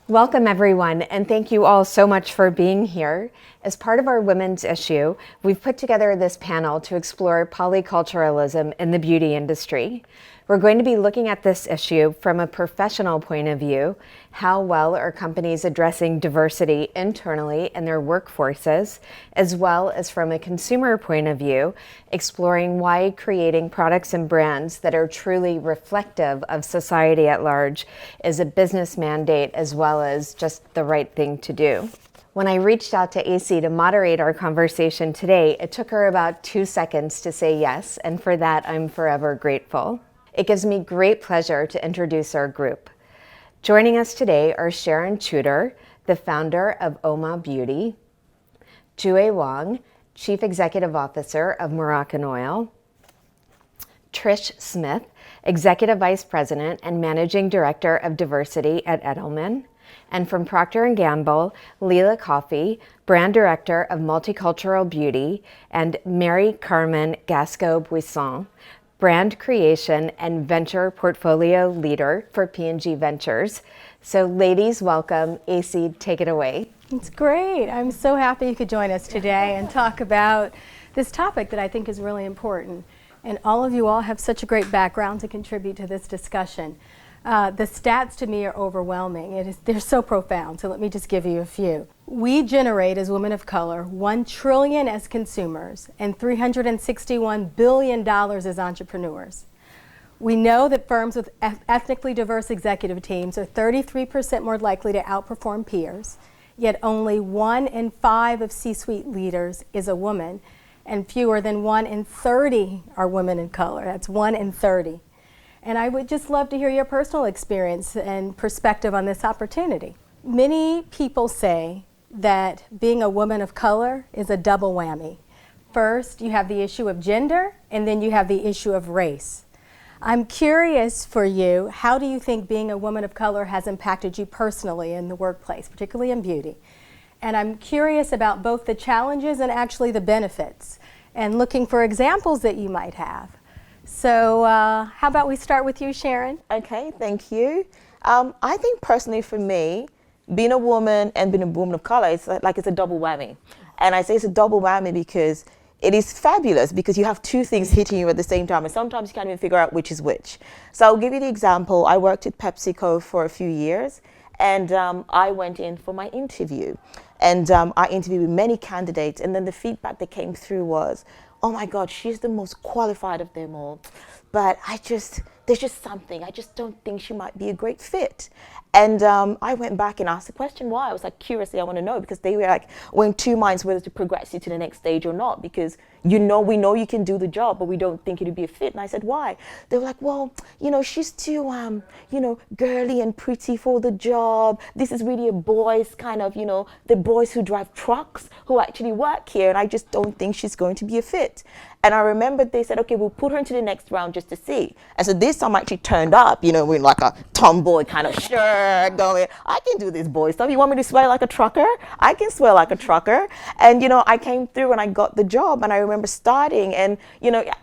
Welcome everyone, and thank you all so much for being here. As part of our Women's Issue, we've put together this panel to explore polyculturalism in the beauty industry. We're going to be looking at this issue from a professional point of view. How well are companies addressing diversity internally in their workforces, as well as from a consumer point of view, exploring why creating products and brands that are truly reflective of society at large is a business mandate as well as just the right thing to do. When I reached out to AC to moderate our conversation today, it took her about 2 seconds to say yes, and for that I'm forever grateful. It gives me great pleasure to introduce our group. Joining us today are Sharon Tudor, the founder of Oma Beauty, Jue Wong, Chief Executive Officer of Moroccan Oil, Trish Smith, Executive Vice President and Managing Director of Diversity at Edelman, and from Procter & Gamble, Leila Coffey, Brand Director of Multicultural Beauty, and Mary Carmen Gasco-Buisson, Brand Creation and Venture Portfolio Leader for P&G Ventures. So ladies, welcome. AC, take it away. It's great. I'm so happy you could join us today and talk about this topic that I think is really important. And all have such a great background to contribute to this discussion. The stats to me are overwhelming. They're so profound, so let me just give you a few. We generate, as women of color, $1 trillion as consumers and $361 billion as entrepreneurs. We know that firms with ethnically diverse executive teams are 33% more likely to outperform peers, yet only 1 in 5 of C-suite leaders is a woman, and fewer than 1 in 30 are women of color. That's 1 in 30. And I would just love to hear your personal experience and perspective on this opportunity. Many people say that being a woman of color is a double whammy. First, you have the issue of gender, and then you have the issue of race. I'm curious for you, how do you think being a woman of color has impacted you personally in the workplace, particularly in beauty? And I'm curious about both the challenges and actually the benefits, and looking for examples that you might have. So how about we start with you, Sharon? Okay, thank you. I think personally for me, being a woman and being a woman of color, it's like it's a double whammy. And I say it's a double whammy because it is fabulous because you have two things hitting you at the same time, and sometimes you can't even figure out which is which. So I'll give you the example. I worked at PepsiCo for a few years, and I went in for my interview. And I interviewed with many candidates, and then the feedback that came through was, oh my God, she's the most qualified of them all. But there's just something, I just don't think she might be a great fit. And I went back and asked the question why. I was like, curiously, I want to know, because they were in two minds whether to progress you to the next stage or not, because we know you can do the job, but we don't think it'd be a fit. And I said, why? They were like, well, she's too, girly and pretty for the job. This is really a boys kind of, the boys who drive trucks who actually work here, and I just don't think she's going to be a fit. And I remember they said, okay, we'll put her into the next round just to see. And so this time I actually turned up, with like a tomboy kind of shirt going, I can do this boy stuff. You want me to swear like a trucker? I can swear like a trucker. And, I came through and I got the job, and I remember starting, and,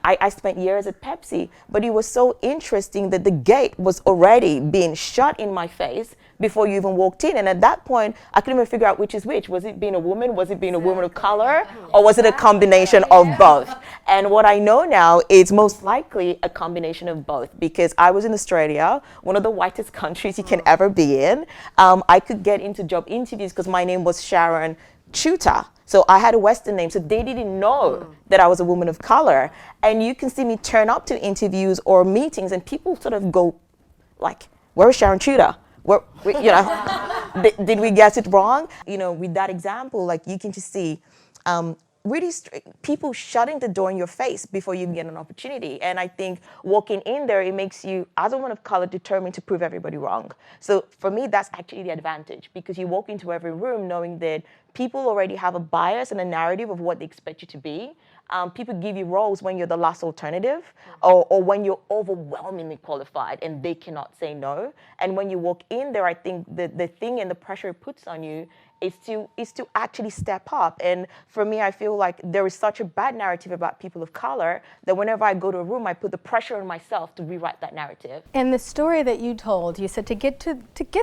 I spent years at Pepsi, but it was so interesting that the gate was already being shut in my face before you even walked in. And at that point, I couldn't even figure out which is which. Was it being a woman? Was it being a woman of color? Or was it a combination of both? And what I know now is most likely a combination of both, because I was in Australia, one of the whitest countries you can ever be in. I could get into job interviews because my name was Sharon Tudor. So I had a Western name, so they didn't know that I was a woman of color. And you can see me turn up to interviews or meetings, and people sort of go like, where is Sharon Tudor? Did we get it wrong? With that example, you can just see really people shutting the door in your face before you get an opportunity. And I think walking in there, it makes you, as a woman of color, determined to prove everybody wrong. So for me, that's actually the advantage, because you walk into every room knowing that people already have a bias and a narrative of what they expect you to be. People give you roles when you're the last alternative, or when you're overwhelmingly qualified and they cannot say no. And when you walk in there, I think the thing and the pressure it puts on you is to actually step up. And for me, I feel like there is such a bad narrative about people of color that whenever I go to a room, I put the pressure on myself to rewrite that narrative. And the story that you told, you said to get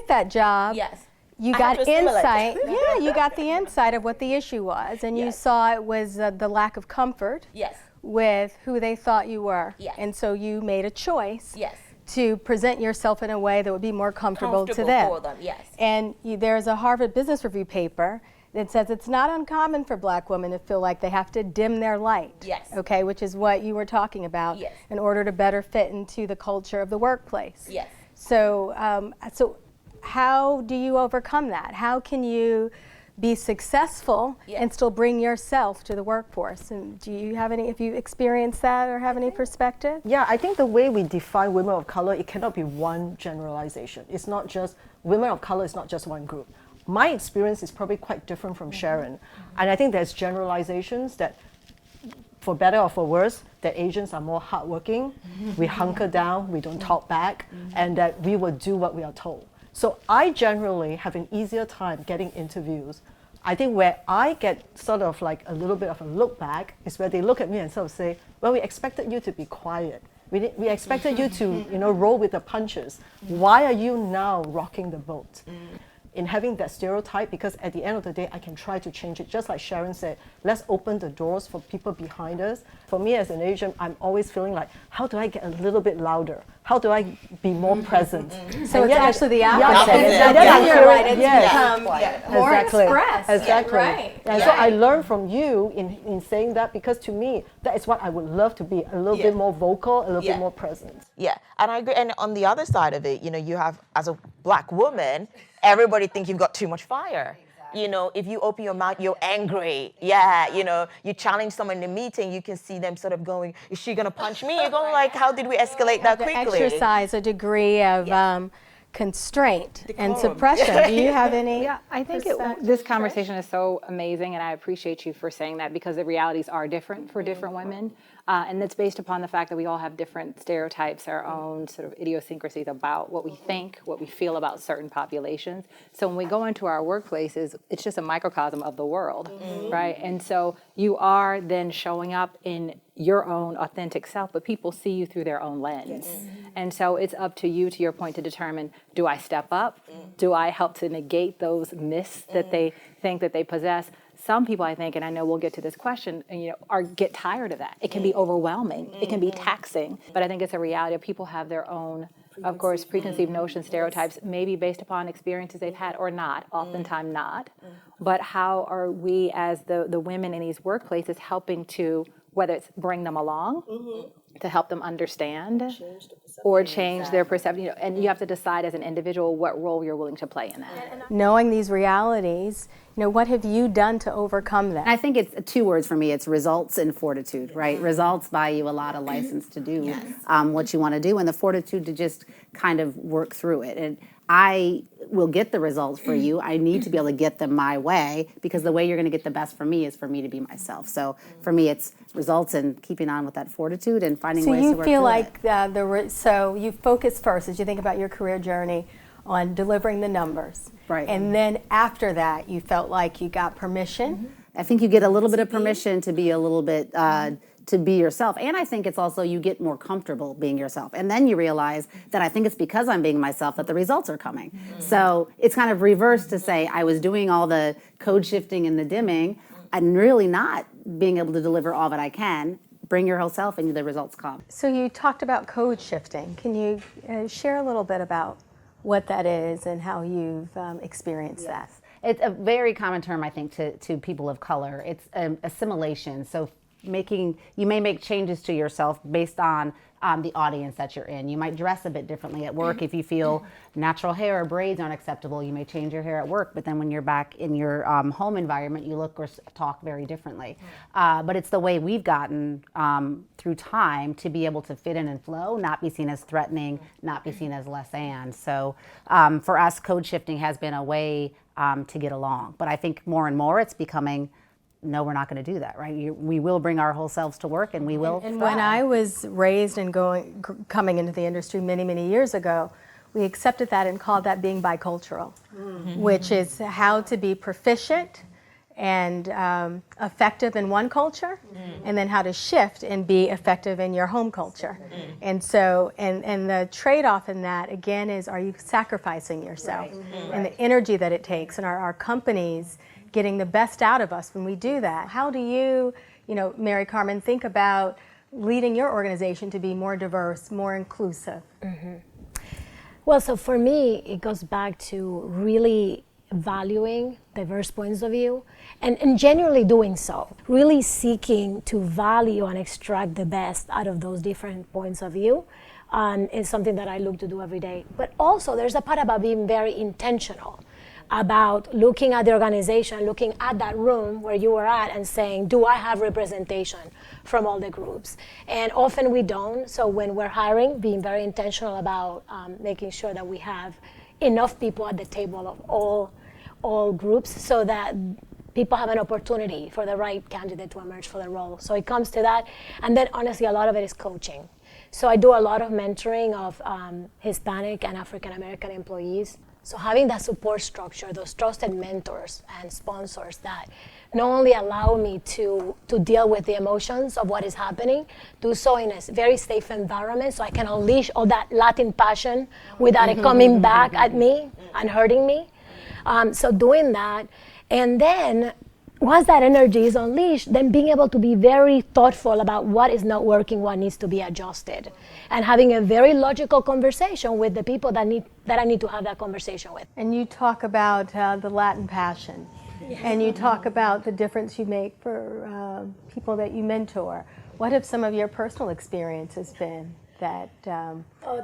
that job, yes, you I got have to assimilate. insight. Yeah, you got the insight of what the issue was, and you Yes. saw it was the lack of comfort Yes. with who they thought you were. Yes. And so you made a choice Yes. to present yourself in a way that would be more comfortable to them. for them, yes. And there's a Harvard Business Review paper that says it's not uncommon for black women to feel like they have to dim their light. Yes. Okay, which is what you were talking about. Yes. In order to better fit into the culture of the workplace. Yes. So, how do you overcome that? How can you be successful Yes. and still bring yourself to the workforce? And do you have any, if you experienced that or have any perspective? Yeah, I think the way we define women of color, it cannot be one generalization. It's not just, women of color is not just one group. My experience is probably quite different from Sharon. And I think there's generalizations that, for better or for worse, that Asians are more hardworking, we hunker down, we don't talk back, and that we will do what we are told. So I generally have an easier time getting interviews. I think where I get sort of like a little bit of a look back is where they look at me and sort of say, well, we expected you to be quiet. We expected you to, roll with the punches. Why are you now rocking the boat? In having that stereotype, because at the end of the day, I can try to change it. Just like Sharon said, let's open the doors for people behind us. For me as an Asian, I'm always feeling like, how do I get a little bit louder? How do I be more present? So it's actually the opposite. opposite. Instead Yeah, of you're you're right. right. It's Yes. become more Exactly. expressed. Exactly. Right. And so I learned from you in saying that, because to me, that is what I would love to be, a little bit more vocal, a little Yeah. bit more present. Yeah, and I agree. And on the other side of it, you have, as a black woman, everybody think you've got too much fire. If you open your mouth, you're angry. Yeah, you challenge someone in a meeting, you can see them sort of going, is she going to punch me? You're going like, how did we escalate that To quickly? exercise a degree of constraint and Decorum. suppression. Do you have any? Yeah, I think perspective, this conversation is so amazing, and I appreciate you for saying that, because the realities are different for different women. And it's based upon the fact that we all have different stereotypes, our own sort of idiosyncrasies about what we think, what we feel about certain populations. So when we go into our workplaces, it's just a microcosm of the world, right? And so you are then showing up in your own authentic self, but people see you through their own lens. And so it's up to you, to your point, to determine, do I step up? Do I help to negate those myths that they think that they possess? Some people, I think, and I know we'll get to this question, get tired of that. It can be overwhelming. It can be taxing. But I think it's a reality of people have their own, of course, preconceived notions, stereotypes, maybe based upon experiences they've had or not, oftentimes not. But how are we as the women in these workplaces helping to, whether it's bring them along, to help them understand or change their perception, and you have to decide as an individual what role you're willing to play in that. Knowing these realities, what have you done to overcome that? I think it's two words for me. It's results and fortitude, right? Results buy you a lot of license to do what you want to do, and the fortitude to just kind of work through it. And I will get the results for you. I need to be able to get them my way, because the way you're going to get the best for me is for me to be myself. So for me, it's results and keeping on with that fortitude and finding ways to work So you feel through like so you focus first, as you think about your career journey, on delivering the numbers. Right. And then after that, you felt like you got permission. I think you get a little bit of permission to be a little bit, to be yourself. And I think it's also you get more comfortable being yourself. And then you realize that I think it's because I'm being myself that the results are coming. So it's kind of reversed to say I was doing all the code shifting and the dimming and really not being able to deliver all that I can. Bring your whole self and the results come. So you talked about code shifting. Can you share a little bit about what that is and how you've experienced that? It's a very common term, I think, to people of color. It's assimilation. So you may make changes to yourself based on the audience that you're in. You might dress a bit differently at work. If you feel natural hair or braids aren't acceptable, you may change your hair at work. But then when you're back in your home environment, you look or talk very differently. But it's the way we've gotten through time to be able to fit in and flow, not be seen as threatening, not be seen as less than. So for us, code shifting has been a way to get along. But I think more and more it's becoming, no, we're not going to do that, right? We will bring our whole selves to work, and we will. And when I was raised and coming into the industry many, many years ago, we accepted that and called that being bicultural, which is how to be proficient and effective in one culture, and then how to shift and be effective in your home culture. And so, and the trade-off in that, again, is are you sacrificing yourself and the energy that it takes, and are our companies getting the best out of us when we do that? How do you, Mary Carmen, think about leading your organization to be more diverse, more inclusive? Well, so for me, it goes back to really valuing diverse points of view and genuinely doing so, really seeking to value and extract the best out of those different points of view is something that I look to do every day. But also there's a part about being very intentional about looking at the organization, looking at that room where you were at and saying, do I have representation from all the groups? And often we don't. So when we're hiring, being very intentional about making sure that we have enough people at the table of all groups so that people have an opportunity for the right candidate to emerge for the role. So it comes to that. And then honestly, a lot of it is coaching. So I do a lot of mentoring of Hispanic and African American employees. So having that support structure, those trusted mentors and sponsors that not only allow me to deal with the emotions of what is happening, do so in a very safe environment so I can unleash all that Latin passion without it coming back at me and hurting me. So doing that, and then once that energy is unleashed, then being able to be very thoughtful about what is not working, what needs to be adjusted, and having a very logical conversation with the people that I need to have that conversation with. And you talk about the Latin passion, and you talk about the difference you make for people that you mentor. What have some of your personal experiences been that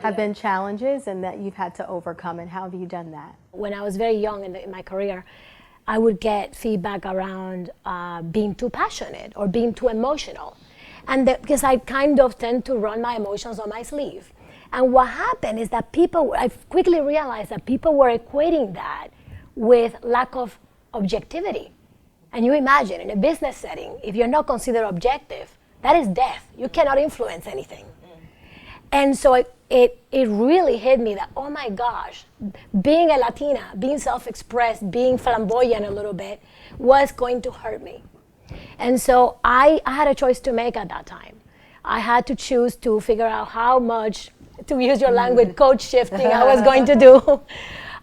have been challenges and that you've had to overcome, and how have you done that? When I was very young in my career, I would get feedback around being too passionate or being too emotional. And because I kind of tend to run my emotions on my sleeve. And what happened is that I quickly realized that people were equating that with lack of objectivity. And you imagine in a business setting, if you're not considered objective, that is death. You cannot influence anything. And so it really hit me that, oh my gosh, being a Latina, being self-expressed, being flamboyant a little bit was going to hurt me. And so I had a choice to make at that time. I had to choose to figure out how much, to use your language, code shifting I was going to do.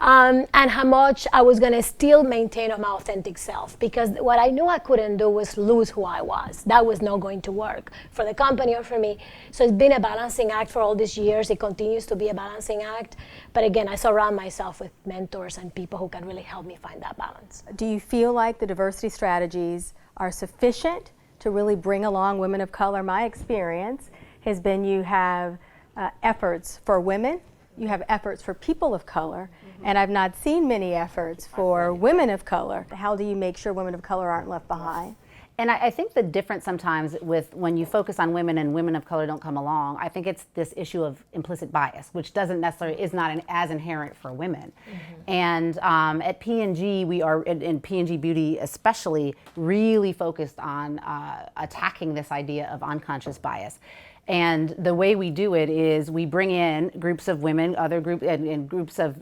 And how much I was going to still maintain my authentic self, because what I knew I couldn't do was lose who I was. That was not going to work for the company or for me. So it's been a balancing act for all these years. It continues to be a balancing act. But again, I surround myself with mentors and people who can really help me find that balance. Do you feel like the diversity strategies are sufficient to really bring along women of color? My experience has been you have efforts for women, you have efforts for people of color, and I've not seen many efforts for women of color. How do you make sure women of color aren't left behind? And I think the difference sometimes with when you focus on women and women of color don't come along, I think it's this issue of implicit bias, which doesn't necessarily, is not as inherent for women. And at P&G, we are, in P&G Beauty especially, really focused on attacking this idea of unconscious bias. And the way we do it is we bring in groups of women, other and groups of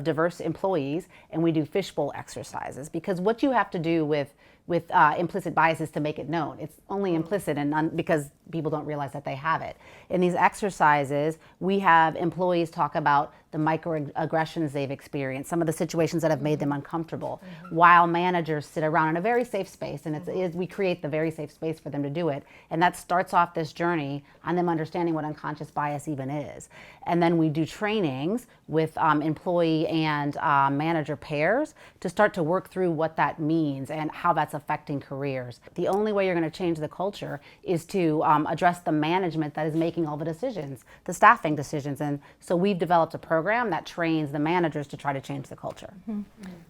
diverse employees, and we do fishbowl exercises. Because what you have to do with implicit bias is to make it known. It's only implicit and because people don't realize that they have it. In these exercises, we have employees talk about the microaggressions they've experienced, some of the situations that have made them uncomfortable, while managers sit around in a very safe space, and we create the very safe space for them to do it. And that starts off this journey on them understanding what unconscious bias even is. And then we do trainings with employee and manager pairs to start to work through what that means and how that's affecting careers. The only way you're going to change the culture is to address the management that is making all the decisions, the staffing decisions. And so we've developed a program that trains the managers to try to change the culture.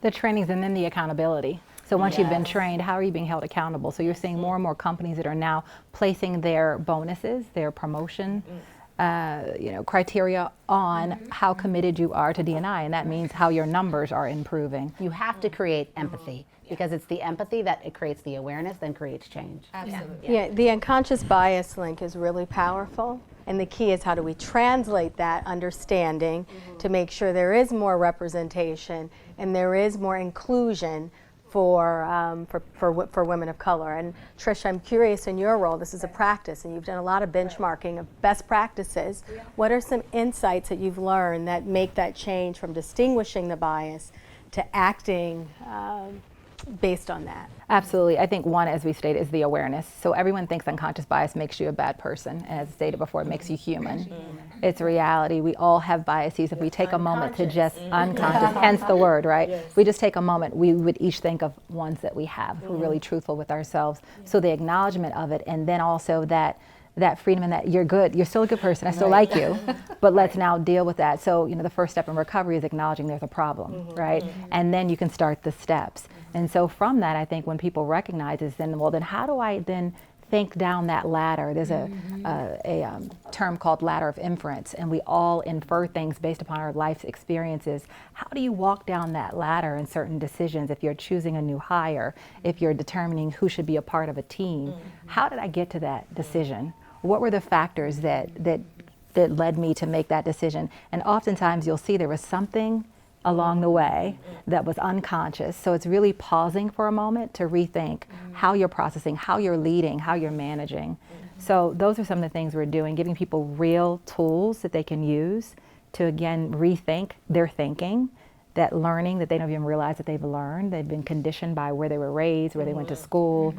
The trainings and then the accountability. So once you've been trained, how are you being held accountable? So you're seeing more and more companies that are now placing their bonuses, their promotion criteria on how committed you are to D&I, and that means how your numbers are improving. You have to create empathy, because it's the empathy that it creates the awareness, then creates change. Absolutely. Yeah, the unconscious bias link is really powerful. And the key is how do we translate that understanding to make sure there is more representation and there is more inclusion for women of color. And Trish, I'm curious, in your role, this is a practice, and you've done a lot of benchmarking of best practices. What are some insights that you've learned that make that change from distinguishing the bias to acting based on that? Absolutely. I think one, as we stated, is the awareness. So everyone thinks unconscious bias makes you a bad person. And as stated before, it makes you human. It's a reality. We all have biases. If we take a moment to just unconscious, hence the word, right? If we just take a moment, we would each think of ones that we have. We're really truthful with ourselves. So the acknowledgement of it, and then also that freedom and that you're good, you're still a good person, I still like you, but let's now deal with that. So, the first step in recovery is acknowledging there's a problem, right? And then you can start the steps. And so from that, I think when people recognize this, then how do I then think down that ladder? There's a term called ladder of inference, and we all infer things based upon our life's experiences. How do you walk down that ladder in certain decisions? If you're choosing a new hire, if you're determining who should be a part of a team, how did I get to that decision? What were the factors that led me to make that decision? And oftentimes you'll see there was something along the way that was unconscious. So it's really pausing for a moment to rethink how you're processing, how you're leading, how you're managing. So those are some of the things we're doing, giving people real tools that they can use to, again, rethink their thinking, that learning that they don't even realize that they've learned. They've been conditioned by where they were raised, where they went to school,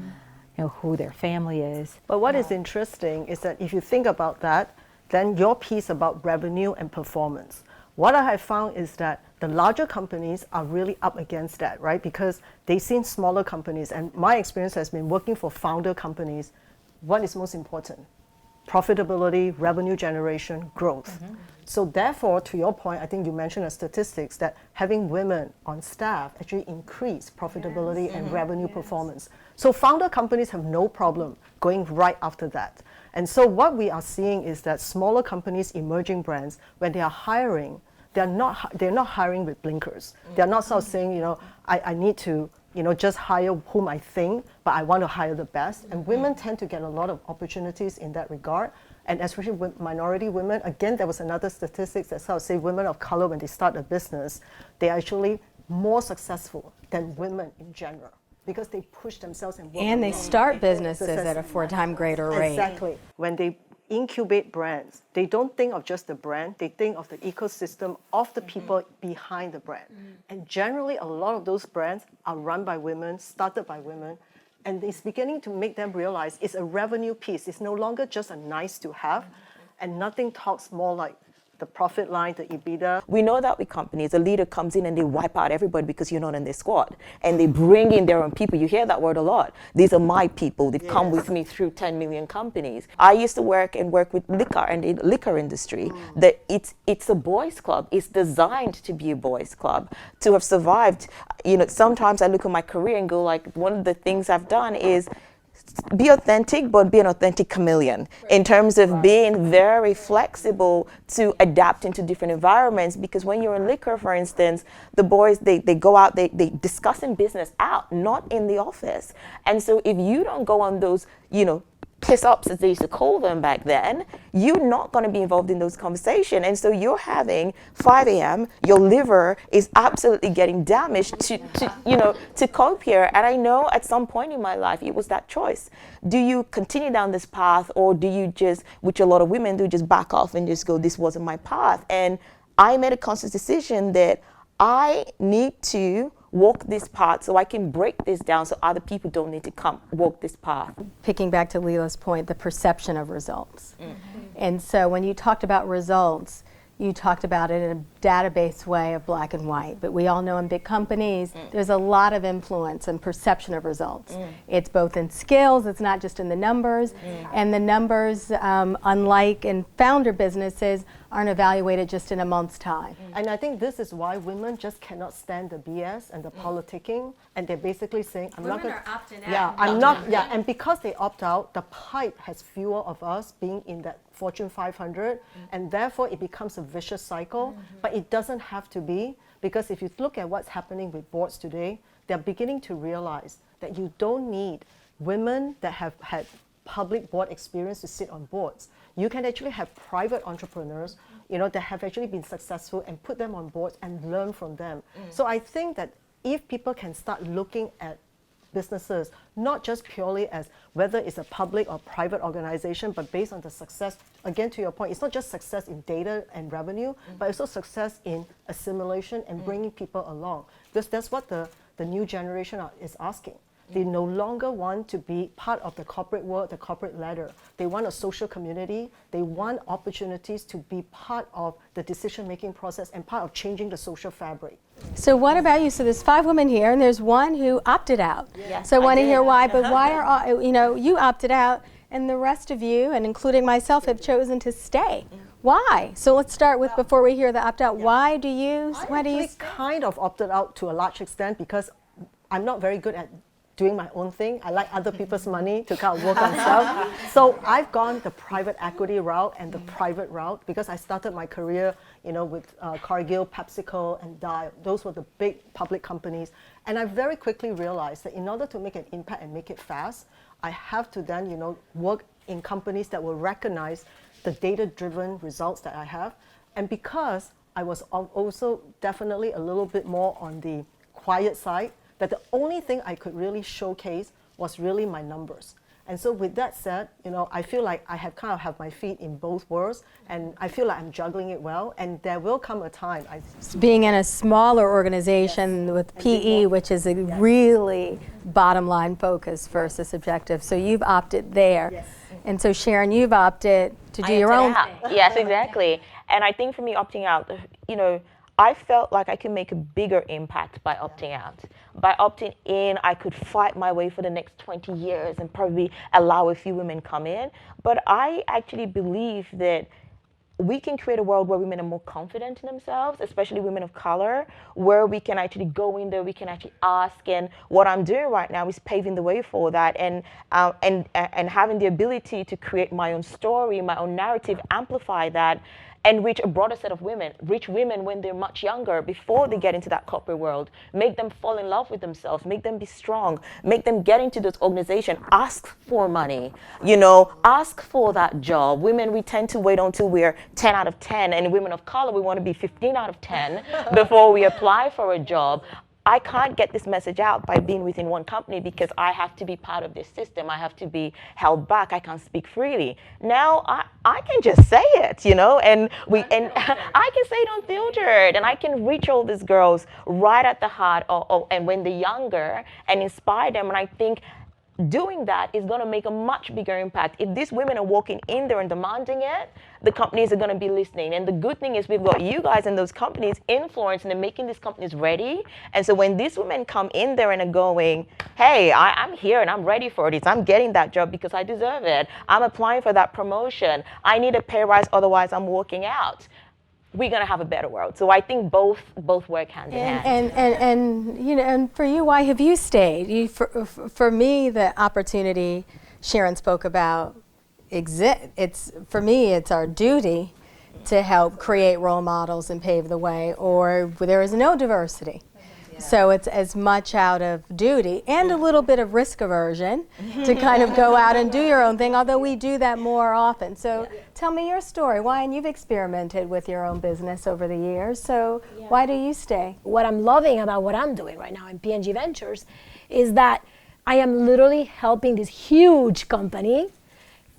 who their family is. But what is interesting is that if you think about that, then your piece about revenue and performance. What I have found is that the larger companies are really up against that, right? Because they've seen smaller companies, and my experience has been working for founder companies. What is most important? Profitability, revenue generation, growth. So therefore, to your point, I think you mentioned the statistics that having women on staff actually increase profitability and revenue performance. So founder companies have no problem going right after that. And so what we are seeing is that smaller companies, emerging brands, when they are hiring, they're not hiring with blinkers. They're not sort of saying, I need to, just hire whom I think, but I want to hire the best. And women tend to get a lot of opportunities in that regard. And especially with minority women, again, there was another statistics that sort of say women of color, when they start a business, they're actually more successful than women in general, because they push themselves and work. And they start businesses at a 4-time greater rate. Exactly. When they incubate brands, they don't think of just the brand, they think of the ecosystem of the people behind the brand. And generally, a lot of those brands are run by women, started by women, and it's beginning to make them realize it's a revenue piece. It's no longer just a nice to have, and nothing talks more like the profit line, the EBITDA. We know that with companies, a leader comes in and they wipe out everybody because you're not in their squad. And they bring in their own people. You hear that word a lot. These are my people. They've come with me through 10 million companies. I used to work with liquor and the liquor industry. That it's a boys' club. It's designed to be a boys' club. To have survived, sometimes I look at my career and go like, one of the things I've done is be authentic, but be an authentic chameleon in terms of being very flexible to adapt into different environments. Because when you're in liquor, for instance, the boys, they go out, they discussing business out, not in the office. And so if you don't go on those, piss-ups, as they used to call them back then, you're not going to be involved in those conversations. And so you're having 5 a.m., your liver is absolutely getting damaged to cope here. And I know at some point in my life, it was that choice. Do you continue down this path, or do you just, which a lot of women do, just back off and just go, this wasn't my path? And I made a conscious decision that I need to walk this path so I can break this down so other people don't need to come walk this path. Picking back to Leela's point, the perception of results. And so when you talked about results, you talked about it in a database way of black and white, but we all know in big companies, there's a lot of influence and perception of results. It's both in skills, it's not just in the numbers, and the numbers, unlike in founder businesses, aren't evaluated just in a month's time. And I think this is why women just cannot stand the BS and the politicking, and they're basically saying, I'm not going to opting out. And because they opt out, the pipe has fewer of us being in that Fortune 500, and therefore it becomes a vicious cycle. But it doesn't have to be, because if you look at what's happening with boards today, they're beginning to realize that you don't need women that have had public board experience to sit on boards. You can actually have private entrepreneurs, that have actually been successful, and put them on boards and learn from them. So I think that if people can start looking at businesses, not just purely as whether it's a public or private organization, but based on the success, again, to your point, it's not just success in data and revenue, but also success in assimilation and bringing people along. Because that's what the new generation is asking. They no longer want to be part of the corporate world, the corporate ladder. They want a social community. They want opportunities to be part of the decision-making process and part of changing the social fabric. So what about you? So there's 5 women here, and there's one who opted out. So I want to hear why, but why are, you opted out, and the rest of you, and including myself, have chosen to stay. Why? So let's start with, before we hear the opt-out, why do you kind of opted out to a large extent because I'm not very good at doing my own thing. I like other people's money to kind of work on stuff. So I've gone the private equity route and the private route because I started my career, with Cargill, PepsiCo, and Dial. Those were the big public companies. And I very quickly realized that in order to make an impact and make it fast, I have to then, work in companies that will recognize the data-driven results that I have. And because I was also definitely a little bit more on the quiet side, that the only thing I could really showcase was really my numbers. And so with that said, I feel like I have kind of have my feet in both worlds, and I feel like I'm juggling it well, and there will come a time. Being in a smaller organization with PE, which is a really bottom line focus versus objective, so you've opted there. Yes. And so Sharon, you've opted to do your own thing. Yes, exactly. And I think for me opting out, I felt like I could make a bigger impact by opting out. By opting in, I could fight my way for the next 20 years and probably allow a few women come in. But I actually believe that we can create a world where women are more confident in themselves, especially women of color, where we can actually go in there, we can actually ask. And what I'm doing right now is paving the way for that, and having the ability to create my own story, my own narrative, amplify that, and reach a broader set of women, reach women when they're much younger, before they get into that corporate world, make them fall in love with themselves, make them be strong, make them get into those organizations, ask for money, ask for that job. Women, we tend to wait until we're 10 out of 10, and women of color, we want to be 15 out of 10 before we apply for a job. I can't get this message out by being within one company because I have to be part of this system. I have to be held back. I can't speak freely. Now I can just say it, and I can say it unfiltered, and I can reach all these girls right at the heart, and when they're younger, and inspire them. And I think doing that is going to make a much bigger impact. If these women are walking in there and demanding it, the companies are going to be listening. And the good thing is we've got you guys in those companies influencing and making these companies ready. And so when these women come in there and are going, hey, I'm here and I'm ready for this. I'm getting that job because I deserve it. I'm applying for that promotion. I need a pay rise, otherwise I'm walking out. We're going to have a better world. So I think both work hand in hand. And for you, why have you stayed? For me, the opportunity Sharon spoke about for me, it's our duty to help create role models and pave the way, or there is no diversity. So it's as much out of duty and a little bit of risk aversion to kind of go out and do your own thing, although we do that more often. So tell me your story. Why? And you've experimented with your own business over the years, so why do you stay? What I'm loving about what I'm doing right now in P&G Ventures is that I am literally helping this huge company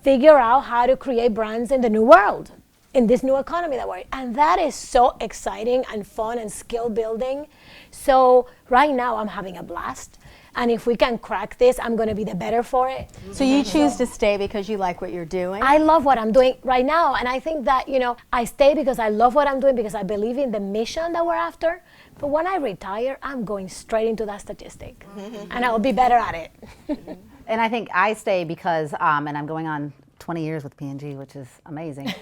figure out how to create brands in the new world, in this new economy that we're in. And that is so exciting and fun and skill building. So right now I'm having a blast. And if we can crack this, I'm going to be the better for it. So you choose to stay because you like what you're doing? I love what I'm doing right now. And I think that, I stay because I love what I'm doing, because I believe in the mission that we're after. But when I retire, I'm going straight into that statistic. And I'll be better at it. And I think I stay because, and I'm going on 20 years with P&G, which is amazing,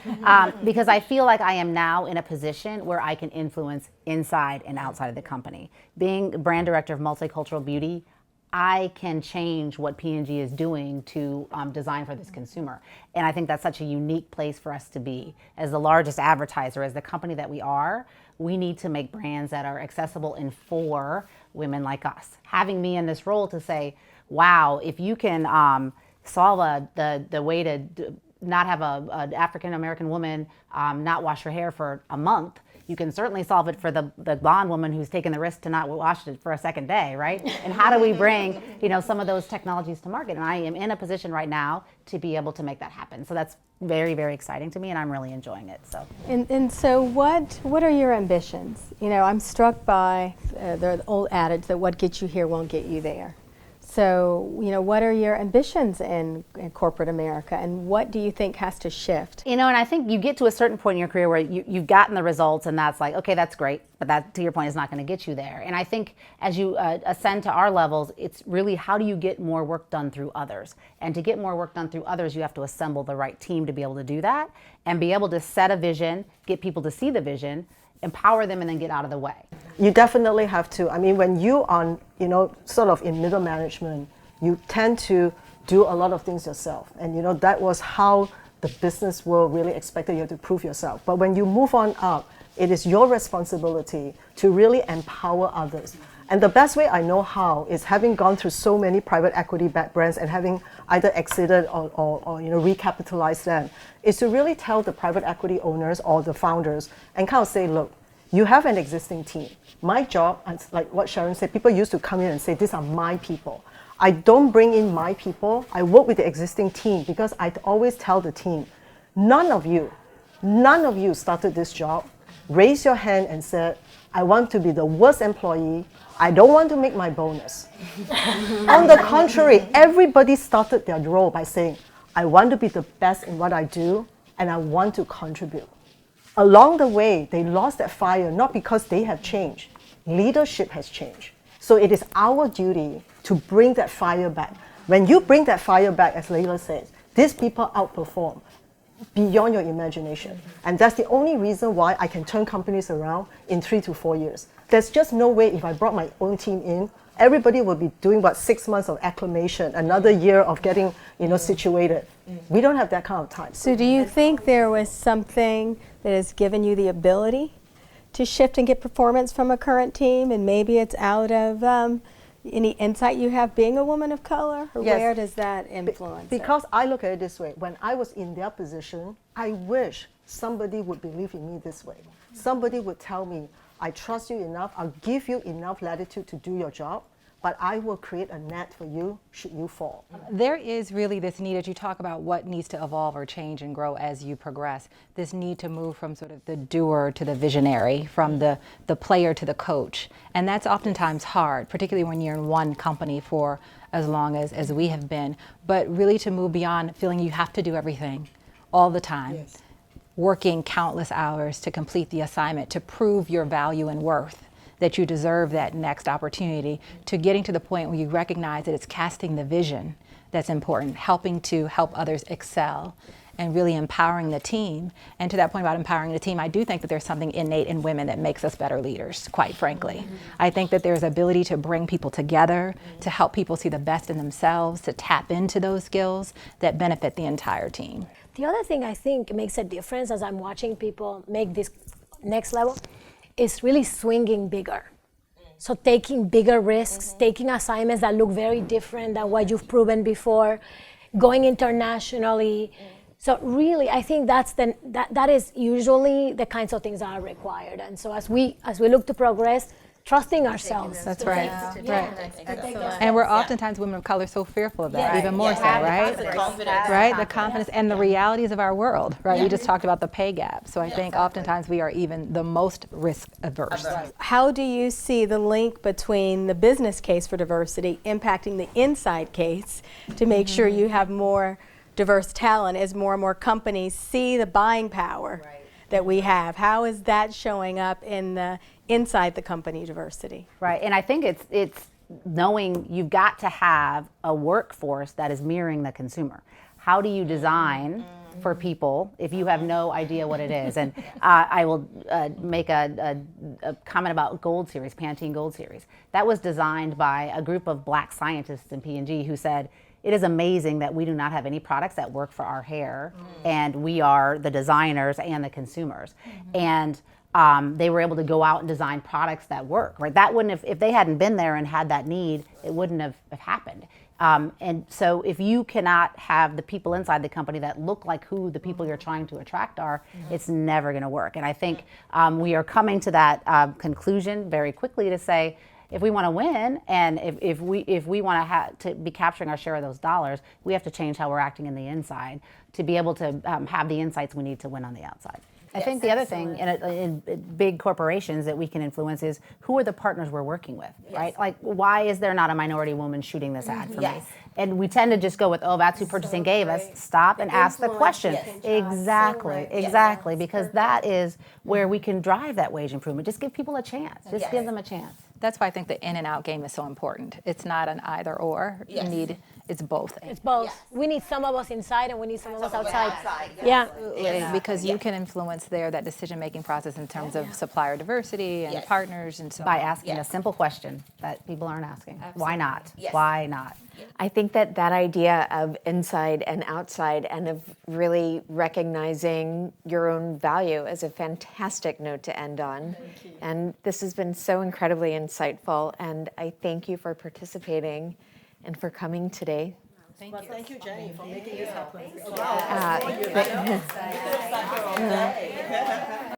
because I feel like I am now in a position where I can influence inside and outside of the company. Being brand director of multicultural beauty, I can change what P&G is doing to design for this consumer. And I think that's such a unique place for us to be. As the largest advertiser, as the company that we are, we need to make brands that are accessible and for women like us. Having me in this role to say, wow, if you can solve the way to not have an African-American woman not wash her hair for a month, You can certainly solve it for the blonde woman who's taken the risk to not wash it for a second day, right? And how do we bring, some of those technologies to market? And I am in a position right now to be able to make that happen. So that's very, very exciting to me, and I'm really enjoying it. So. And so what are your ambitions? I'm struck by the old adage that what gets you here won't get you there. So, what are your ambitions in corporate America, and what do you think has to shift? And I think you get to a certain point in your career where you've gotten the results, and that's like, okay, that's great, but that, to your point, is not going to get you there. And I think as you ascend to our levels, it's really how do you get more work done through others? And to get more work done through others, you have to assemble the right team to be able to do that, and be able to set a vision, get people to see the vision, empower them, and then get out of the way. You definitely have to. I mean, when you are, sort of in middle management, you tend to do a lot of things yourself. And, that was how the business world really expected you to prove yourself. But when you move on up, it is your responsibility to really empower others. And the best way I know how is having gone through so many private equity-backed brands and having either exited or recapitalized them, is to really tell the private equity owners or the founders and kind of say, look, you have an existing team. My job, like what Sharon said, people used to come in and say, these are my people. I don't bring in my people. I work with the existing team because I always tell the team, none of you started this job, raise your hand and said, I want to be the worst employee. I don't want to make my bonus. On the contrary, everybody started their role by saying, I want to be the best in what I do, and I want to contribute. Along the way, they lost that fire, not because they have changed. Leadership has changed. So it is our duty to bring that fire back. When you bring that fire back, as Layla says, these people outperform beyond your imagination. And that's the only reason why I can turn companies around in 3 to 4 years. There's just no way if I brought my own team in, everybody will be doing 6 months of acclimation, another year of getting situated. We don't have that kind of time. So do you think there was something that has given you the ability to shift and get performance from a current team, and maybe it's out of any insight you have being a woman of color, or Yes. where does that influence it? Because I look at it this way, when I was in their position, I wish somebody would believe in me this way. Somebody would tell me, I trust you enough, I'll give you enough latitude to do your job, but I will create a net for you should you fall. There is really this need, as you talk about what needs to evolve or change and grow as you progress, this need to move from sort of the doer to the visionary, from the player to the coach. And that's oftentimes hard, particularly when you're in one company for as long as we have been, but really to move beyond feeling you have to do everything all the time. Yes. Working countless hours to complete the assignment, to prove your value and worth, that you deserve that next opportunity, to getting to the point where you recognize that it's casting the vision that's important, helping to help others excel, and really empowering the team. And to that point about empowering the team, I do think that there's something innate in women that makes us better leaders, quite frankly. I think that there's ability to bring people together, to help people see the best in themselves, to tap into those skills that benefit the entire team. The other thing I think makes a difference as I'm watching people make this next level is really swinging bigger. So taking bigger risks, taking assignments that look very different than what you've proven before, going internationally. So really, I think that is usually the kinds of things that are required. And so as we look to progress, trusting ourselves. That's right. And we're oftentimes women of color so fearful of that, even more so, right? Right, the confidence and the realities of our world, right? We just talked about the pay gap. So I think oftentimes we are even the most risk averse. How do you see the link between the business case for diversity impacting the inside case to make sure you have more diverse talent as more and more companies see the buying power that we have? How is that showing up in the inside the company diversity? Right, and I think it's knowing you've got to have a workforce that is mirroring the consumer. How do you design for people if you have no idea what it is? And I will make a comment about Gold Series, Pantene Gold Series. That was designed by a group of black scientists in P&G who said, it is amazing that we do not have any products that work for our hair, and we are the designers and the consumers. And they were able to go out and design products that work, right? That wouldn't have, if they hadn't been there and had that need, it wouldn't have happened. And so if you cannot have the people inside the company that look like who the people you're trying to attract are, it's never going to work. And I think we are coming to that conclusion very quickly to say, if we want to win, and if we want to be capturing our share of those dollars, we have to change how we're acting in the inside to be able to have the insights we need to win on the outside. I think the other thing in big corporations that we can influence is who are the partners we're working with, right? Like, why is there not a minority woman shooting this ad for me? And we tend to just go with, oh, that's who purchasing gave us. Stop and ask the question. Exactly, because that is where we can drive that wage improvement. Just give people a chance. Just give them a chance. That's why I think the in and out game is so important. It's not an either or. It's both. It's both. We need some of us inside and we need some of us outside. Yeah. Because you can influence that decision-making process in terms of supplier diversity and partners and so By on. asking a simple question that people aren't asking. Why not? Why not? I think that idea of inside and outside and of really recognizing your own value is a fantastic note to end on. And this has been so incredibly insightful, and I thank you for participating and for coming today. Thank you, Jenny, for making this happen.